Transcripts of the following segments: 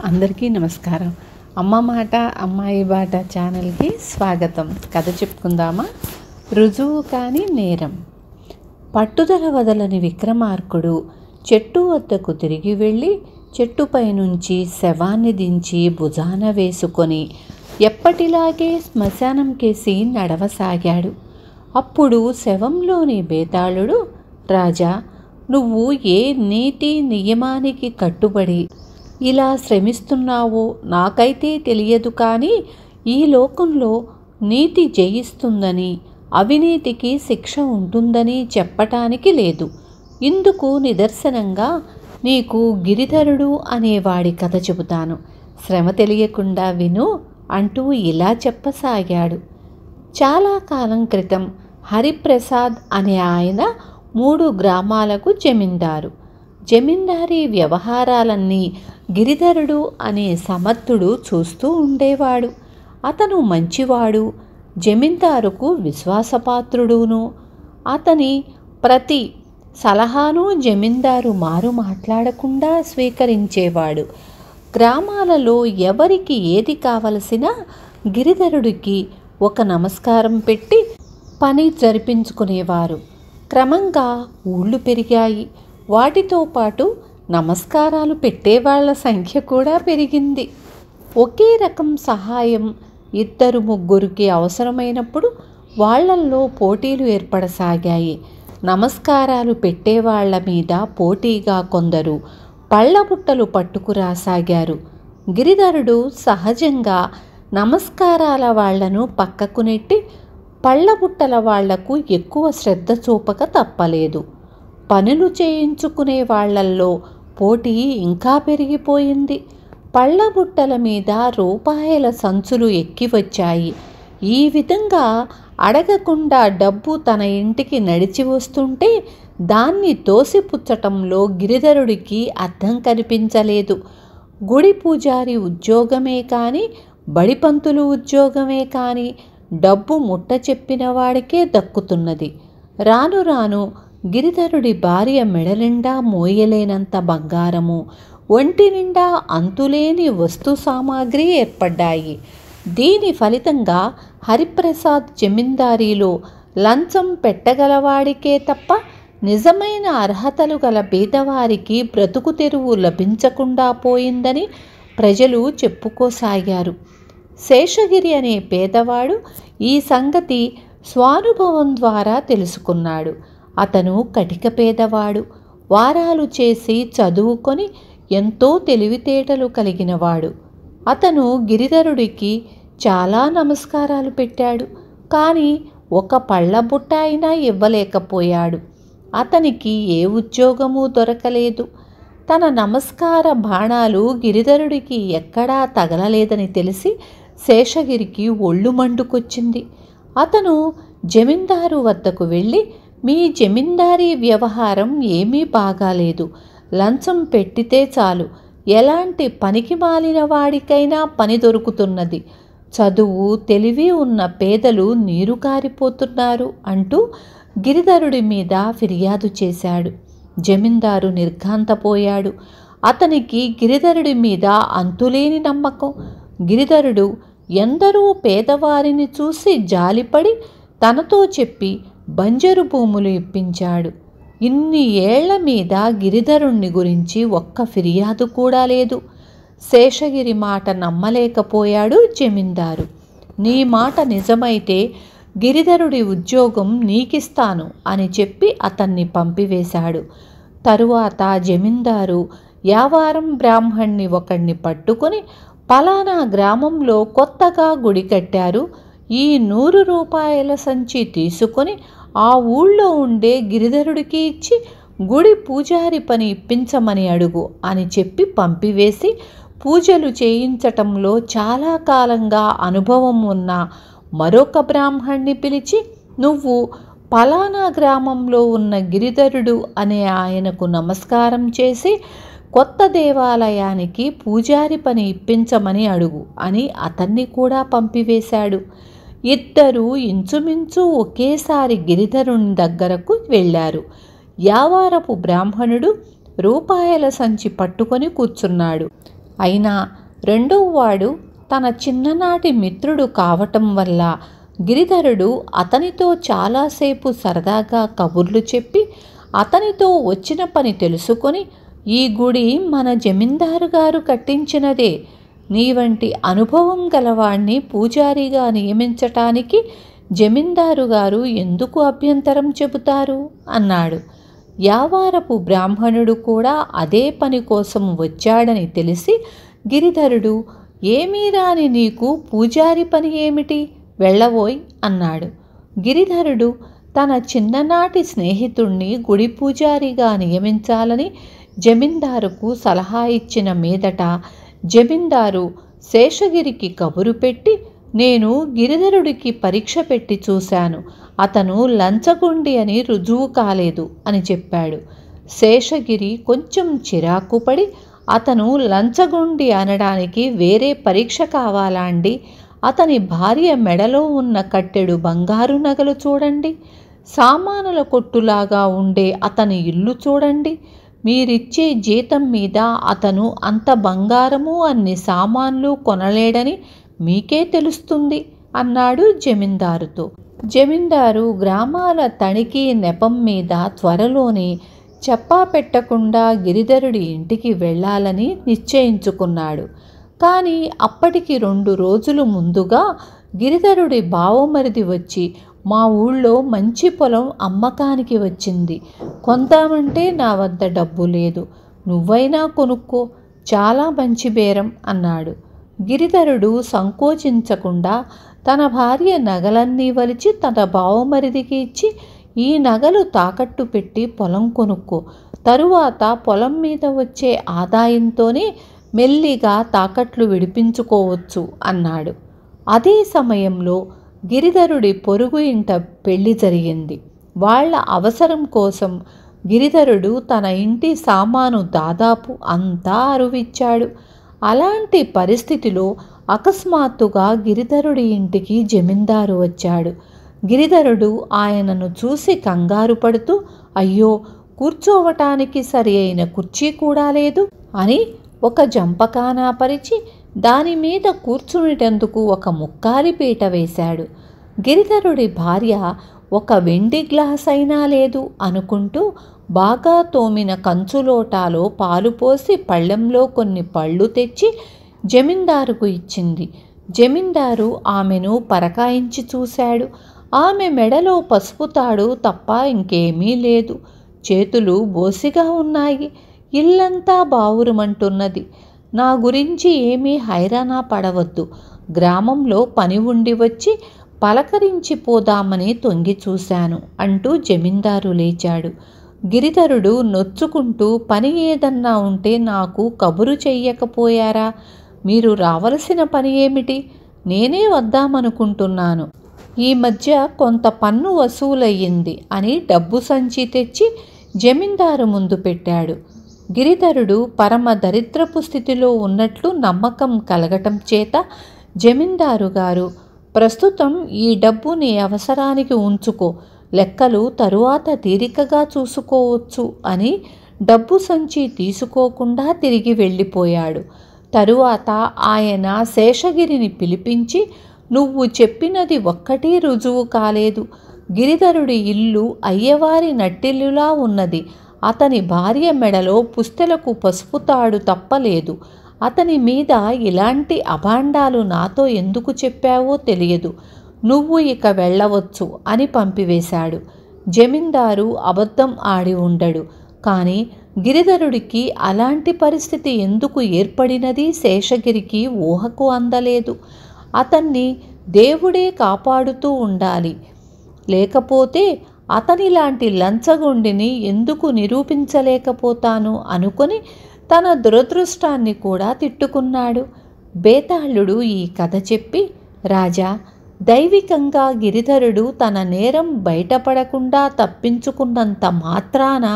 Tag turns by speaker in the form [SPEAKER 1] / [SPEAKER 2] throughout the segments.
[SPEAKER 1] అందరికీ నమస్కారం. అమ్మ మాట అమ్మాయి బాట ఛానల్కి స్వాగతం. కథ చెప్పుకుందామా? రుజువు కాని నేరం. పట్టుదల వదలని విక్రమార్కుడు చెట్టు వద్దకు తిరిగి వెళ్ళి చెట్టుపై నుంచి శవాన్ని దించి భుజాన వేసుకొని ఎప్పటిలాగే శ్మశానం కేసి నడవసాగాడు. అప్పుడు శవంలోని బేతాళుడు, రాజా, నువ్వు ఏ నీతి నియమానికి కట్టుబడి ఇలా శ్రమిస్తున్నావో నాకైతే తెలియదు, కానీ ఈ లోకంలో నీతి జయిస్తుందని, అవినీతికి శిక్ష ఉంటుందని చెప్పటానికి లేదు. ఇందుకు నిదర్శనంగా నీకు గిరిధరుడు అనేవాడి కథ చెబుతాను. శ్రమ తెలియకుండా విను అంటూ ఇలా చెప్పసాగాడు. చాలా కాలం క్రితం హరిప్రసాద్ అనే ఆయన 3 గ్రామాలకు జమీందారు. జమీందారీ వ్యవహారాలన్నీ గిరిధరుడు అనే సమర్థుడు చూస్తూ ఉండేవాడు. అతను మంచివాడు, జమీందారుకు విశ్వాసపాత్రుడును. అతని ప్రతి సలహాను జమీందారు మారు మాట్లాడకుండా స్వీకరించేవాడు. గ్రామాలలో ఎవరికి ఏది కావలసినా గిరిధరుడికి ఒక నమస్కారం పెట్టి పని జరిపించుకునేవారు. క్రమంగా ఊళ్ళు పెరిగాయి. వాటితో పాటు నమస్కారాలు పెట్టేవాళ్ల సంఖ్య కూడా పెరిగింది. ఒకే రకం సహాయం 2-3కి అవసరమైనప్పుడు వాళ్లల్లో పోటీలు ఏర్పడసాగాయి. నమస్కారాలు పెట్టేవాళ్ల మీద పోటీగా కొందరు పళ్ళబుట్టలు పట్టుకురాసాగారు. గిరిధరుడు సహజంగా నమస్కారాల వాళ్లను పక్కకు నెట్టి పళ్ళబుట్టల వాళ్లకు ఎక్కువ శ్రద్ధ చూపక తప్పలేదు. పనులు చేయించుకునే వాళ్లల్లో పోటీ ఇంకా పెరిగిపోయింది. పళ్ళబుట్టల మీద రూపాయల సంచులు ఎక్కి వచ్చాయి. ఈ విధంగా అడగకుండా డబ్బు తన ఇంటికి నడిచి వస్తుంటే దాన్ని తోసిపుచ్చటంలో గిరిధరుడికి అర్థం కనిపించలేదు. గుడి పూజారి ఉద్యోగమే కానీ, బడిపంతులు ఉద్యోగమే కానీ డబ్బు ముట్ట చెప్పిన వాడికే దక్కుతున్నది. రాను రాను గిరిధరుడి భార్య మెడనిండా మోయలేనంత బంగారము, ఒంటి నిండా అంతులేని వస్తు సామాగ్రి ఏర్పడ్డాయి. దీని ఫలితంగా హరిప్రసాద్ జమీందారీలో లంచం పెట్టగలవాడికే తప్ప నిజమైన అర్హతలు గల పేదవారికి బ్రతుకు తెరువు లభించకుండా పోయిందని ప్రజలు చెప్పుకోసాగారు. శేషగిరి అనే పేదవాడు ఈ సంగతి స్వానుభవం ద్వారా తెలుసుకున్నాడు. అతను కటిక పేదవాడు. వారాలు చేసి చదువుకొని ఎంతో తెలివితేటలు కలిగినవాడు. అతను గిరిధరుడికి చాలా నమస్కారాలు పెట్టాడు, కానీ ఒక పళ్ళబుట్ట అయినా ఇవ్వలేకపోయాడు. అతనికి ఏ ఉద్యోగమూ దొరకలేదు. తన నమస్కార బాణాలు గిరిధరుడికి ఎక్కడా తగలలేదని తెలిసి శేషగిరికి ఒళ్ళు మండుకొచ్చింది. అతను జమీందారు వద్దకు వెళ్ళి, మీ జమీందారీ వ్యవహారం ఏమీ బాగాలేదు. లంచం పెట్టితే చాలు ఎలాంటి పనికి మాలిన వాడికైనా పని దొరుకుతున్నది. చదువు తెలివి ఉన్న పేదలు నీరు కారిపోతున్నారు అంటూ గిరిధరుడి మీద ఫిర్యాదు చేశాడు. జమీందారు నిర్ఘాంతపోయాడు. అతనికి గిరిధరుడి మీద అంతులేని నమ్మకం. గిరిధరుడు ఎందరో పేదవారిని చూసి జాలిపడి తనతో చెప్పి బంజరు భూములు ఇప్పించాడు. ఇన్ని ఏళ్ల మీద గిరిధరుణ్ణి గురించి ఒక్క ఫిర్యాదు కూడా లేదు. శేషగిరి మాట నమ్మలేకపోయాడు జమీందారు. నీ మాట నిజమైతే గిరిధరుడి ఉద్యోగం నీకిస్తాను అని చెప్పి అతన్ని పంపివేశాడు. తరువాత జమీందారు యావారం బ్రాహ్మణ్ణి ఒకణ్ణి పట్టుకొని, పలానా గ్రామంలో కొత్తగా గుడి కట్టారు, ఈ 100 రూపాయల సంచి తీసుకొని ఆ ఊళ్ళో ఉండే గిరిధరుడికి ఇచ్చి గుడి పూజారి పని ఇప్పించమని అడుగు అని చెప్పి పంపివేసి, పూజలు చేయించటంలో చాలా కాలంగా అనుభవం ఉన్న మరొక బ్రాహ్మణ్ణి పిలిచి, నువ్వు పలానా గ్రామంలో ఉన్న గిరిధరుడు అనే ఆయనకు నమస్కారం చేసి కొత్త దేవాలయానికి పూజారి పని ఇప్పించమని అడుగు అని అతన్ని కూడా పంపివేశాడు. ఇద్దరూ ఇంచుమించు ఒకేసారి గిరిధరుని దగ్గరకు వెళ్ళారు. యావారపు బ్రాహ్మణుడు రూపాయల సంచి పట్టుకొని కూర్చున్నాడు. అయినా రెండోవాడు తన చిన్ననాటి మిత్రుడు కావటం వల్ల గిరిధరుడు అతనితో చాలాసేపు సరదాగా కబుర్లు చెప్పి అతనితో వచ్చిన పని తెలుసుకొని, ఈ గుడి మన జమీందారు గారు కట్టించినదే, నీ వంటి అనుభవం గలవాణ్ణి పూజారిగా నియమించటానికి జమీందారు గారు ఎందుకు అభ్యంతరం చెబుతారు అన్నాడు. యావారపు బ్రాహ్మణుడు కూడా అదే పని కోసం వచ్చాడని తెలిసి గిరిధరుడు, ఏమీ రాని నీకు పూజారి పని ఏమిటి, వెళ్ళవోయ్ అన్నాడు. గిరిధరుడు తన చిన్ననాటి స్నేహితుణ్ణి గుడి పూజారిగా నియమించాలని జమీందారుకు సలహా ఇచ్చిన మీదట జమీందారు శేషగిరికి కబురు పెట్టి, నేను గిరిధరుడికి పరీక్ష పెట్టి చూశాను, అతను లంచగొండి అని రుజువు కాలేదు అని చెప్పాడు. శేషగిరి కొంచెం చిరాకుపడి, అతను లంచగొండి అనడానికి వేరే పరీక్ష కావాలా అండి? అతని భార్య మెడలో ఉన్న కట్టెడు బంగారు నగలు చూడండి, సామానుల కొట్టులాగా ఉండే అతని ఇల్లు చూడండి, మీరిచ్చే జీతం మీద అతను అంత బంగారము అన్ని సామాన్లు కొనలేడని మీకే తెలుస్తుంది అన్నాడు జమీందారుతో. జమీందారు గ్రామాల తనిఖీ నెపం మీద త్వరలోనే చెప్పా పెట్టకుండా గిరిధరుడి ఇంటికి వెళ్ళాలని నిశ్చయించుకున్నాడు. కానీ అప్పటికి 2 రోజులు ముందుగా గిరిధరుడి బావమరిది వచ్చి, మా ఊళ్ళో మంచి పొలం అమ్మకానికి వచ్చింది, కొందామంటే నా వద్ద డబ్బు లేదు, నువ్వైనా కొనుక్కో, చాలా మంచి బేరం అన్నాడు. గిరిధరుడు సంకోచించకుండా తన భార్య నగలన్నీ వలిచి తన బావమరిదికి ఇచ్చి, ఈ నగలు తాకట్టు పెట్టి పొలం కొనుక్కో, తరువాత పొలం మీద వచ్చే ఆదాయంతోనే మెల్లిగా తాకట్లు విడిపించుకోవచ్చు అన్నాడు. అదే సమయంలో గిరిధరుడి పొరుగు ఇంట పెళ్లి జరిగింది. వాళ్ళ అవసరం కోసం గిరిధరుడు తన ఇంటి సామాను దాదాపు అంతా అరువిచ్చాడు. అలాంటి పరిస్థితిలో అకస్మాత్తుగా గిరిధరుడి ఇంటికి జమీందారు వచ్చాడు. గిరిధరుడు ఆయనను చూసి కంగారు పడుతూ, అయ్యో, కూర్చోవటానికి సరి అయిన కుర్చీ కూడా లేదు అని ఒక జంపకానా పరిచి దాని మీద కూర్చునేటందుకు ఒక ముక్కాలి పీట వేశాడు. గిరిధరుడి భార్య ఒక వెండి గ్లాస్ అయినా లేదు అనుకుంటూ బాగా తోమిన కంచులోటాలో పాలు పోసి పళ్ళెంలో కొన్ని పళ్ళు తెచ్చి జమీందారుకు ఇచ్చింది. జమీందారు ఆమెను పరకాయించి చూశాడు. ఆమె మెడలో పసుపు తాడు తప్ప ఇంకేమీ లేదు. చేతులు బోసిగా ఉన్నాయి. ఇల్లంతా బావురుమంటున్నది. నా గురించి ఏమీ హైరానా పడవద్దు, గ్రామంలో పని ఉండి వచ్చి పలకరించిపోదామని తొంగి చూశాను అంటూ జమీందారు లేచాడు. గిరిధరుడు నొచ్చుకుంటూ, పని ఏదన్నా ఉంటే నాకు కబురు చెయ్యకపోయారా? మీరు రావలసిన పని ఏమిటి? నేనే వద్దామనుకుంటున్నాను. ఈ మధ్య కొంత పన్ను వసూలయ్యింది అని డబ్బు సంచి తెచ్చి జమీందారు ముందు పెట్టాడు. గిరిధరుడు పరమ దరిద్రపు స్థితిలో ఉన్నట్లు నమ్మకం కలగటం చేత జమీందారు గారు, ప్రస్తుతం ఈ డబ్బు నీ అవసరానికి ఉంచుకో, లెక్కలు తరువాత తీరికగా చూసుకోవచ్చు అని డబ్బు సంచి తీసుకోకుండా తిరిగి వెళ్ళిపోయాడు. తరువాత ఆయన శేషగిరిని పిలిపించి, నువ్వు చెప్పినది ఒక్కటీ రుజువు కాలేదు. గిరిధరుడి ఇల్లు అయ్యవారి నట్టిల్లులా ఉన్నది. అతని భార్య మెడలో పుస్తెలకు పసుపు తాడు తప్పలేదు. అతని మీద ఇలాంటి అభాండాలు నాతో ఎందుకు చెప్పావో తెలియదు. నువ్వు ఇక వెళ్ళవచ్చు అని పంపివేశాడు. జమీందారు అబద్ధం ఆడి ఉండడు. కానీ గిరిధరుడికి అలాంటి పరిస్థితి ఎందుకు ఏర్పడినది శేషగిరికి ఊహకు అందలేదు. అతన్ని దేవుడే కాపాడుతూ ఉండాలి. లేకపోతే అతనిలాంటి లంచగొండిని ఎందుకు నిరూపించలేకపోతాను అనుకొని తన దురదృష్టాన్ని కూడా తిట్టుకున్నాడు. బేతాళుడు ఈ కథ చెప్పి, రాజా, దైవికంగా గిరిధరుడు తన నేరం బయటపడకుండా తప్పించుకున్నంత మాత్రాన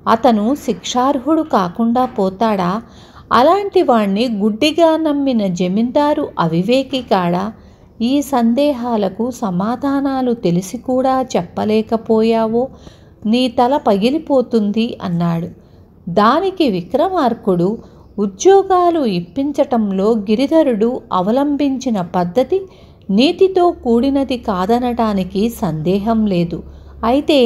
[SPEAKER 1] అతను శిక్షార్హుడు కాకుండా పోతాడా? అలాంటి వాణ్ణి గుడ్డిగా నమ్మిన జమీందారు అవివేకి కాడా? ఈ సందేహాలకు సమాధానాలు తెలిసి కూడా చెప్పలేకపోయావో నీ తల పగిలిపోతుంది అన్నాడు. దానికి విక్రమార్కుడు, ఉద్యోగాలు ఇప్పించటంలో గిరిధరుడు అవలంబించిన పద్ధతి నీతితో కూడినది కాదనటానికి సందేహం లేదు. అయితే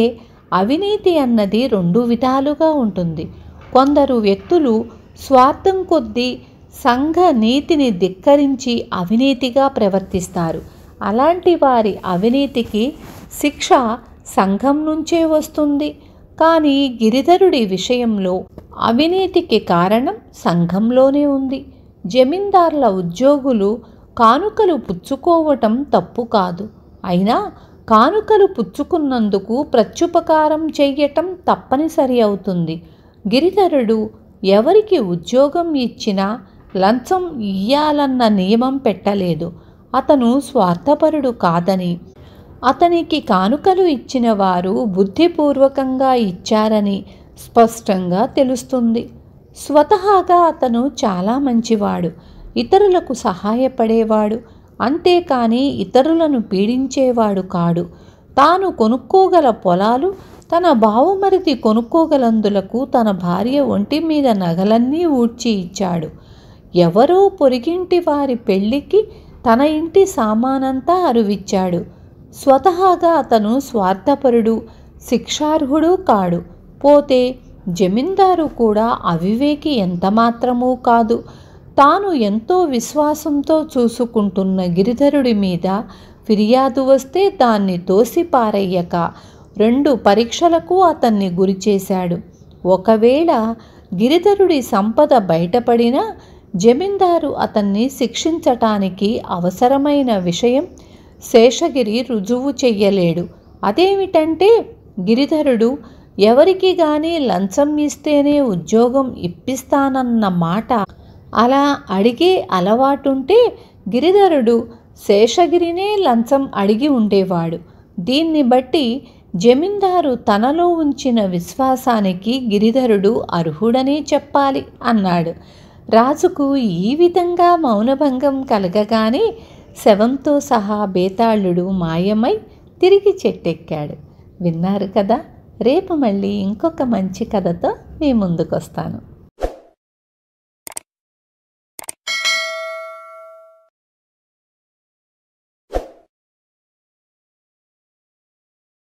[SPEAKER 1] అవినీతి అన్నది రెండు విధాలుగా ఉంటుంది. కొందరు వ్యక్తులు స్వార్థం కొద్దీ సంఘ నీతిని ధిక్కరించి అవినీతిగా ప్రవర్తిస్తారు. అలాంటి వారి అవినీతికి శిక్ష సంఘం నుంచే వస్తుంది. కానీ గిరిధరుడి విషయంలో అవినీతికి కారణం సంఘంలోనే ఉంది. జమీందార్ల ఉద్యోగులు కానుకలు పుచ్చుకోవటం తప్పు కాదు. అయినా కానుకలు పుచ్చుకున్నందుకు ప్రత్యుపకారం చెయ్యటం తప్పనిసరి అవుతుంది. గిరిధరుడు ఎవరికి ఉద్యోగం ఇచ్చినా లంచం ఇయ్యాలన్న నియమం పెట్టలేదు. అతను స్వార్థపరుడు కాదని, అతనికి కానుకలు ఇచ్చిన వారు బుద్ధిపూర్వకంగా ఇచ్చారని స్పష్టంగా తెలుస్తుంది. స్వతహాగా అతను చాలా మంచివాడు, ఇతరులకు సహాయపడేవాడు. అంతేకాని ఇతరులను పీడించేవాడు కాడు. తాను కొనుక్కోగల పొలాలు తన బావమరిది కొనుక్కోగలందులకు తన భార్య ఒంటి మీద నగలన్నీ ఊడ్చి ఇచ్చాడు. ఎవరో పొరిగింటి వారి పెళ్లికి తన ఇంటి సామానంతా అరువిచ్చాడు. స్వతహాగా అతను స్వార్థపరుడు, శిక్షార్హుడు కాడు. పోతే జమీందారు కూడా అవివేకి ఎంతమాత్రమూ కాదు. తాను ఎంతో విశ్వాసంతో చూసుకుంటున్న గిరిధరుడి మీద ఫిర్యాదు వస్తే దాన్ని తోసిపారయ్యక 2 పరీక్షలకు అతన్ని గురిచేశాడు. ఒకవేళ గిరిధరుడి సంపద బయటపడినా జమీందారు అతన్ని శిక్షించటానికి అవసరమైన విషయం శేషగిరి రుజువు చెయ్యలేడు. అదేమిటంటే గిరిధరుడు ఎవరికి గాని లంచం ఇస్తేనే ఉద్యోగం ఇప్పిస్తానన్న మాట అలా అడిగే అలవాటుంటే గిరిధరుడు శేషగిరినే లంచం అడిగి ఉండేవాడు. దీన్ని బట్టి జమీందారు తనలో ఉంచిన విశ్వాసానికి గిరిధరుడు అర్హుడనే చెప్పాలి అన్నాడు. రాజుకు ఈ విధంగా మౌనభంగం కలగగానే శవంతో సహా బేతాళుడు మాయమై తిరిగి చెట్టెక్కాడు. విన్నారు కదా. రేపు మళ్ళీ ఇంకొక మంచి కథతో మీ ముందుకొస్తాను.